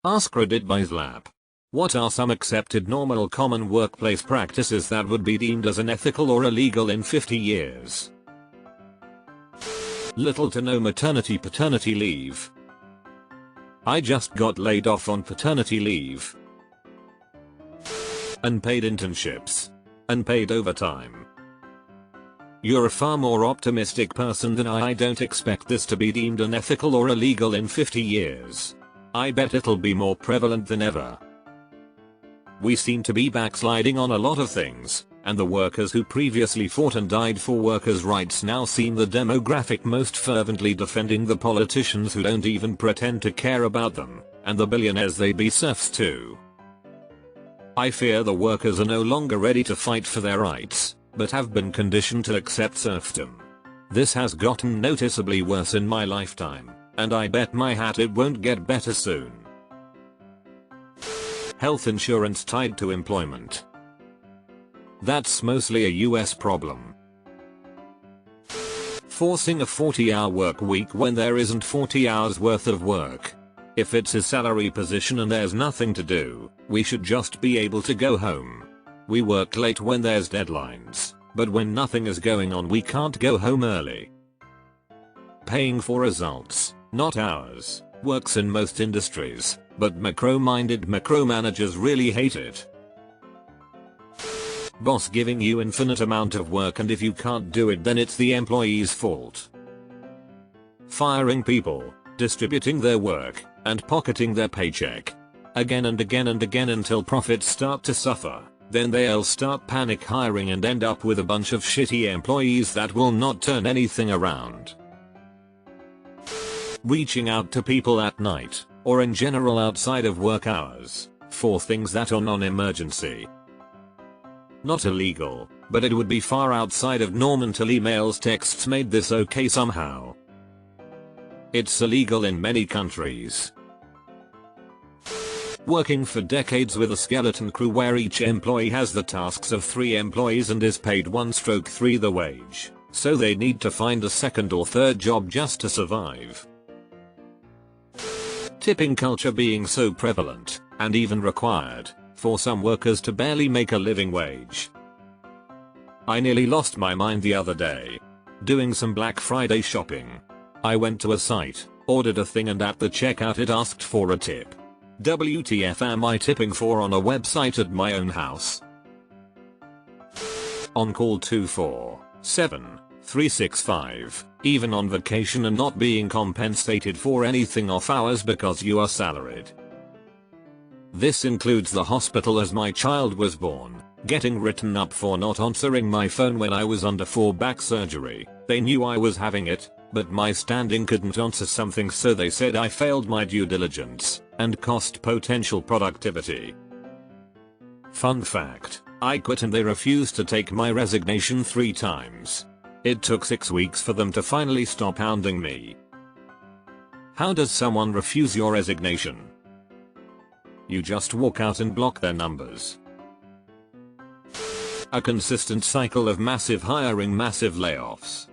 AskReddit by Slap. What are some accepted normal common workplace practices that would be deemed as unethical or illegal in 50 years? Little to no maternity-paternity leave. I just got laid off on paternity leave. Unpaid internships. Unpaid overtime. You're a far more optimistic person than I don't expect this to be deemed unethical or illegal in 50 years. I bet it'll be more prevalent than ever. We seem to be backsliding on a lot of things, and the workers who previously fought and died for workers' rights now seem the demographic most fervently defending the politicians who don't even pretend to care about them, and the billionaires they be serfs to. I fear the workers are no longer ready to fight for their rights, but have been conditioned to accept serfdom. This has gotten noticeably worse in my lifetime, and I bet my hat it won't get better soon. Health insurance tied to employment. That's mostly a US problem. Forcing a 40-hour work week when there isn't 40 hours worth of work. If it's a salary position and there's nothing to do, we should just be able to go home. We work late when there's deadlines, but when nothing is going on we can't go home early. Paying for results, not hours, works in most industries, but macro-minded macro-managers really hate it. Boss giving you infinite amount of work and if you can't do it then it's the employee's fault. Firing people, distributing their work, and pocketing their paycheck. Again and again and again until profits start to suffer. Then they'll start panic hiring and end up with a bunch of shitty employees that will not turn anything around. Reaching out to people at night, or in general outside of work hours, for things that are non-emergency. Not illegal, but it would be far outside of norm until emails texts made this okay somehow. It's illegal in many countries. Working for decades with a skeleton crew where each employee has the tasks of 3 employees and is paid 1/3 the wage, so they need to find a second or third job just to survive. Tipping culture being so prevalent, and even required, for some workers to barely make a living wage. I nearly lost my mind the other day. Doing some Black Friday shopping. I went to a site, ordered a thing and at the checkout it asked for a tip. WTF am I tipping for on a website at my own house? On call 24/7/365, even on vacation and not being compensated for anything off hours because you are salaried. This includes the hospital as my child was born, getting written up for not answering my phone when I was under 4 back surgery. They knew I was having it, but my standing couldn't answer something so they said I failed my due diligence and cost potential productivity. Fun fact, I quit and they refused to take my resignation 3 times. It took 6 weeks for them to finally stop hounding me. How does someone refuse your resignation? You just walk out and block their numbers. A consistent cycle of massive hiring, massive layoffs.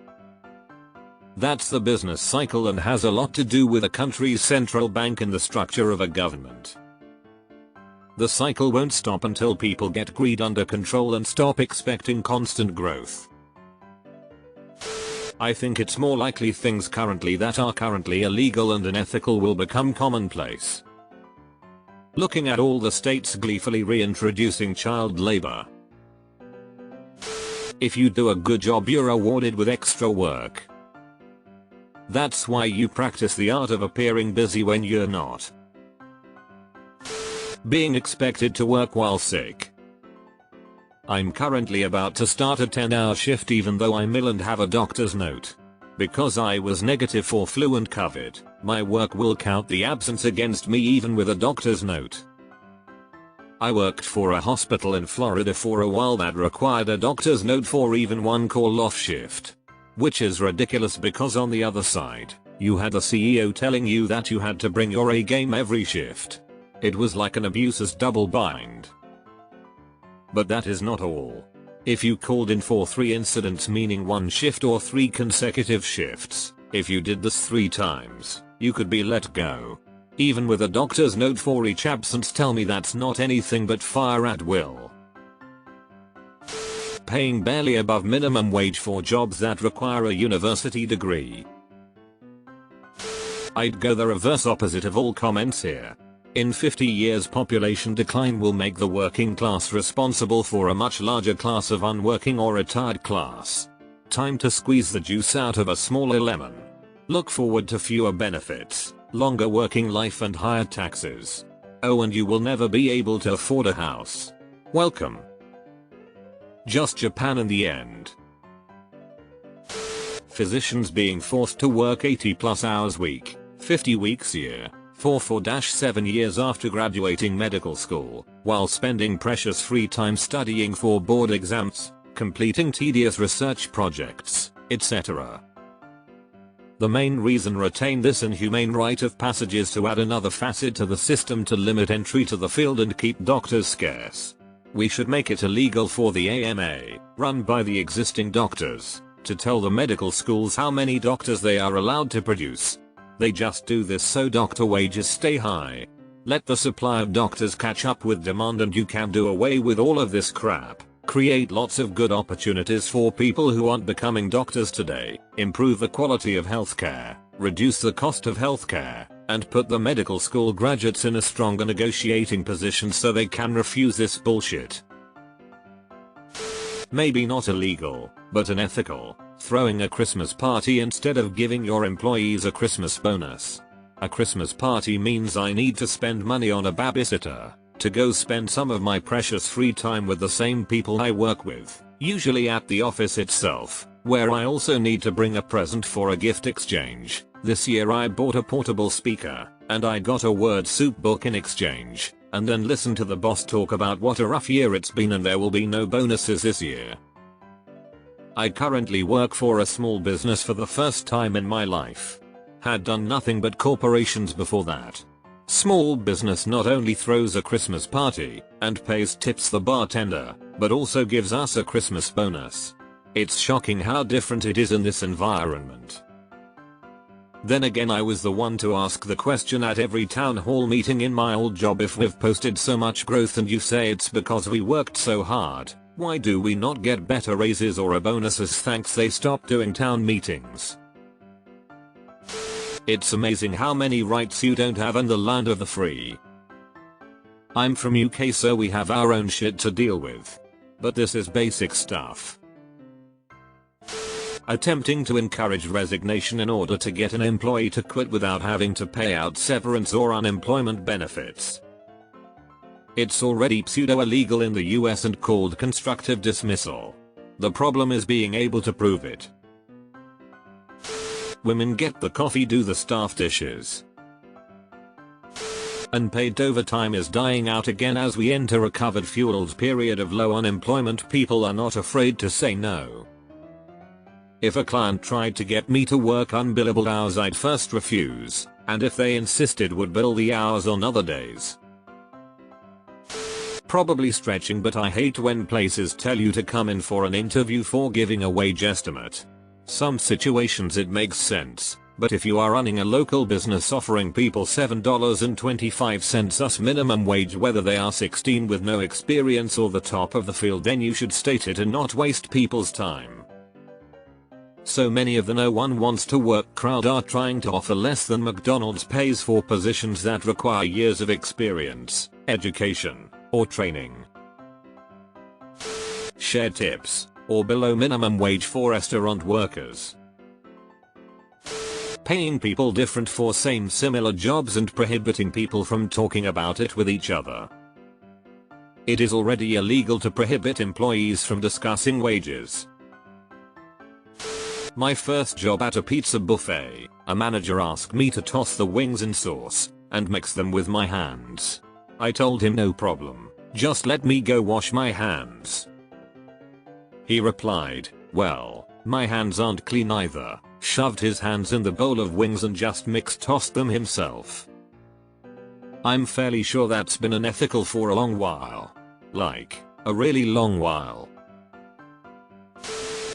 That's the business cycle and has a lot to do with a country's central bank and the structure of a government. The cycle won't stop until people get greed under control and stop expecting constant growth. I think it's more likely things that are currently illegal and unethical will become commonplace. Looking at all the states gleefully reintroducing child labor. If you do a good job you're awarded with extra work. That's why you practice the art of appearing busy when you're not. Being expected to work while sick. I'm currently about to start a 10-hour shift even though I'm ill and have a doctor's note. Because I was negative for flu and COVID, my work will count the absence against me even with a doctor's note. I worked for a hospital in Florida for a while that required a doctor's note for even one call-off shift. Which is ridiculous because on the other side, you had the CEO telling you that you had to bring your A game every shift. It was like an abuser's double bind. But that is not all. If you called in for 3 incidents meaning 1 shift or 3 consecutive shifts, if you did this 3 times, you could be let go. Even with a doctor's note for each absence tell me that's not anything but fire at will. Paying barely above minimum wage for jobs that require a university degree. I'd go the reverse opposite of all comments here. In 50 years population decline will make the working class responsible for a much larger class of unworking or retired class. Time to squeeze the juice out of a smaller lemon. Look forward to fewer benefits, longer working life and higher taxes. Oh, and you will never be able to afford a house. Welcome. Just Japan in the end. Physicians being forced to work 80+ hours week, 50 weeks year, for 4-7 years after graduating medical school, while spending precious free time studying for board exams, completing tedious research projects, etc. The main reason retain this inhumane rite of passage is to add another facet to the system to limit entry to the field and keep doctors scarce. We should make it illegal for the AMA, run by the existing doctors, to tell the medical schools how many doctors they are allowed to produce. They just do this so doctor wages stay high. Let the supply of doctors catch up with demand and you can do away with all of this crap. Create lots of good opportunities for people who aren't becoming doctors today, improve the quality of healthcare, reduce the cost of healthcare, and put the medical school graduates in a stronger negotiating position so they can refuse this bullshit. Maybe not illegal, but unethical, throwing a Christmas party instead of giving your employees a Christmas bonus. A Christmas party means I need to spend money on a babysitter, to go spend some of my precious free time with the same people I work with, usually at the office itself, where I also need to bring a present for a gift exchange. This year I bought a portable speaker, and I got a word soup book in exchange, and then listen to the boss talk about what a rough year it's been and there will be no bonuses this year. I currently work for a small business for the first time in my life. Had done nothing but corporations before that. Small business not only throws a Christmas party and pays tips the bartender, but also gives us a Christmas bonus. It's shocking how different it is in this environment. Then again, I was the one to ask the question at every town hall meeting in my old job: if we've posted so much growth and you say it's because we worked so hard, why do we not get better raises or a bonuses? Thanks, they stopped doing town meetings. It's amazing how many rights you don't have in the land of the free. I'm from UK, so we have our own shit to deal with. But this is basic stuff. Attempting to encourage resignation in order to get an employee to quit without having to pay out severance or unemployment benefits. It's already pseudo-illegal in the US and called constructive dismissal. The problem is being able to prove it. Women get the coffee, do the staff dishes. Unpaid overtime is dying out again as we enter a COVID-fueled period of low unemployment. People are not afraid to say no. If a client tried to get me to work unbillable hours, I'd first refuse, and if they insisted, would bill the hours on other days. Probably stretching, but I hate when places tell you to come in for an interview for giving a wage estimate. Some situations it makes sense, but if you are running a local business offering people $7.25 us minimum wage, whether they are 16 with no experience or the top of the field, then you should state it and not waste people's time. So many of the no one wants to work crowd are trying to offer less than McDonald's pays for positions that require years of experience, education, or training. Share tips, or below minimum wage for restaurant workers. Paying people different for same similar jobs and prohibiting people from talking about it with each other. It is already illegal to prohibit employees from discussing wages. My first job at a pizza buffet, a manager asked me to toss the wings in sauce and mix them with my hands. I told him no problem, just let me go wash my hands. He replied, well, my hands aren't clean either, shoved his hands in the bowl of wings and just tossed them himself. I'm fairly sure that's been unethical for a long while. Like, a really long while.